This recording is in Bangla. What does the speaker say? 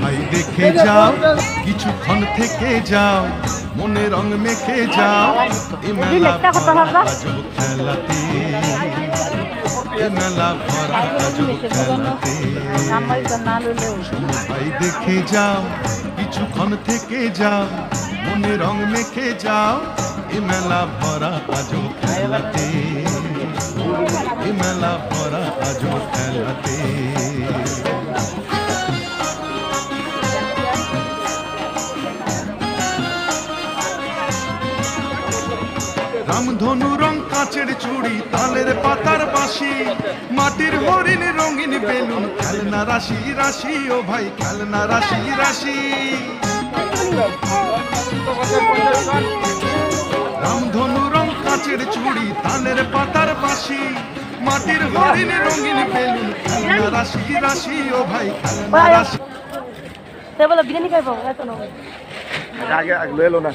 ভাই দেখে যাও, কিছুক্ষণ থেকে যাও, মনে রং মেখে যাও, এ মেলা ভরা আজব খেলাতে, এ মেলা ভরা আজব খেলাতে। ভাই দেখে যাও, কিছুক্ষণ থেকে যাও, মনে রং মেখে যাও, এ মেলা ভরা আজব খেলাতে, এ মেলা ভরা আজব খেলাতে। রামধনু রং কাঁচের চুড়ি, তালের পাতার বাঁশি, মাটির হরিণ রঙিন বেলুন, খেলনা রাশি রাশি, ও ভাই খেলনা রাশি রাশি। রামধনু রং কাঁচের চুড়ি, তালের পাতার বাঁশি, মাটির হরিণ রঙিন বেলুন, খেলনা রাশি রাশি, ও ভাই খেলনা রাশি। বলো বিরিয়ানি খাইবো এত না আগে আগে এলো না।